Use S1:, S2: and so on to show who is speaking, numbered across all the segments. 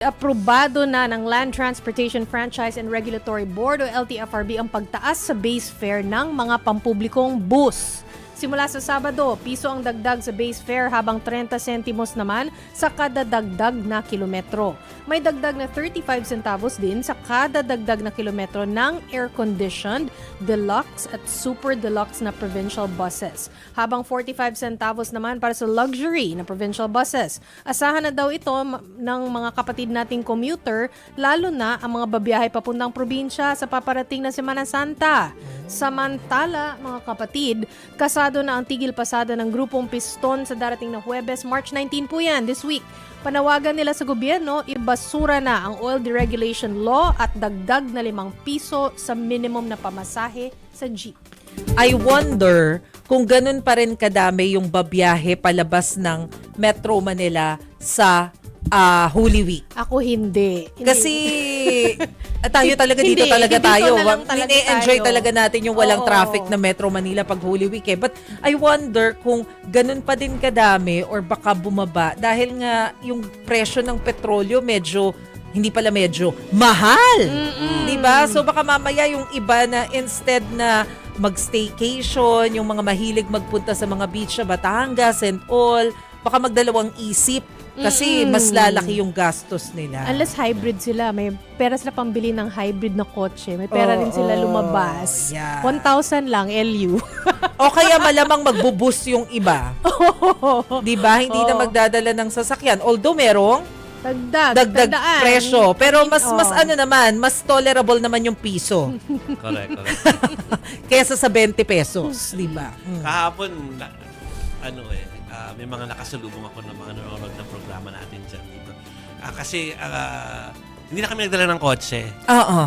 S1: Aprobado na ng Land Transportation Franchise and Regulatory Board o LTFRB ang pagtaas sa base fare ng mga pampublikong bus. Simula sa Sabado, piso ang dagdag sa base fare habang 30 sentimos naman sa kada dagdag na kilometro. May dagdag na 35 centavos din sa kada dagdag na kilometro ng air-conditioned, deluxe at super deluxe na provincial buses. Habang 45 centavos naman para sa luxury na provincial buses. Asahan na daw ito ng mga kapatid nating commuter, lalo na ang mga babiyahe papuntang probinsya sa paparating na Semana Santa. Samantala, mga kapatid, kasado na ang tigil pasada ng grupong Piston sa darating na Huwebes, March 19 po yan, this week. Panawagan nila sa gobyerno, ibasura na ang oil deregulation law at dagdag na 5 piso sa minimum na pamasahe sa jeep.
S2: I wonder kung ganun pa rin kadami yung babiyahe palabas ng Metro Manila sa Holy Week.
S1: Ako hindi.
S2: Kasi tayo talaga dito
S1: Hindi,
S2: talaga
S1: dito
S2: tayo.
S1: na lang talaga
S2: Ini-enjoy
S1: tayo.
S2: talaga natin yung walang
S1: Oo.
S2: traffic na Metro Manila pag Holy Week eh. But I wonder kung ganun pa din kadami or baka bumaba dahil nga yung presyo ng petrolyo medyo mahal. Di ba? So baka mamaya yung iba na instead na mag-staycation, yung mga mahilig magpunta sa mga beach sa Batangas and all, baka magdalawang isip kasi mas lalaki yung gastos nila.
S1: Unless hybrid sila, may pera sila pambili ng hybrid na kotse. May pera rin sila lumabas.
S2: Yeah.
S1: 1,000 lang, LU.
S2: O kaya malamang magbubus yung iba. Di ba? Hindi na magdadala ng sasakyan. Although merong dagdag
S1: tandaan.
S2: presyo. Pero mas
S1: Oo.
S2: mas tolerable naman yung piso
S3: Correct.
S2: kesa sa 20 pesos. Di ba?
S3: Kahapon, may mga nakasalubong ako ng mga nanonood ng programa natin dyan dito. Kasi hindi na kami nagdala ng kotse.
S2: Oo.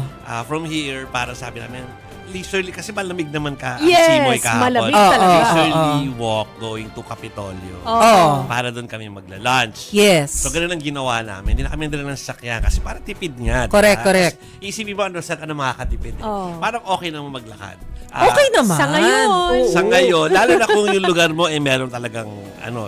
S3: From here, para sabi namin, leisurely, kasi malamig naman ang
S1: Yes,
S3: Simoy kahapon.
S1: malamig talaga.
S3: Leisurely walk going to Capitolio.
S2: Oo.
S3: Para doon kami magla-lunch.
S2: Yes.
S3: So, ganun ang ginawa namin. Hindi na kami nagdala ng sasakyan kasi para tipid nga.
S2: Correct,
S3: diba?
S2: correct.
S3: Tapos, isipin mo, saan ka na makakatipid?
S1: Oo.
S3: Parang okay naman maglakad.
S2: Okay naman.
S1: Sa ngayon.
S2: Oo.
S3: Sa ngayon, lalo na kung yung lugar mo meron talagang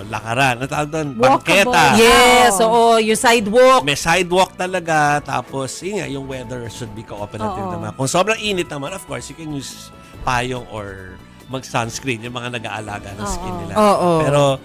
S3: lakaran. Ang tawag doon,
S1: Walkable.
S3: bangketa.
S2: Yes. Oo. Yung sidewalk.
S3: May sidewalk talaga. Tapos, yun nga, yung weather should be cooperative
S1: Oo.
S3: naman. Kung sobrang init naman, of course, you can use payong or mag-sunscreen, yung mga nag-aalaga ng skin nila.
S2: Oo.
S3: Pero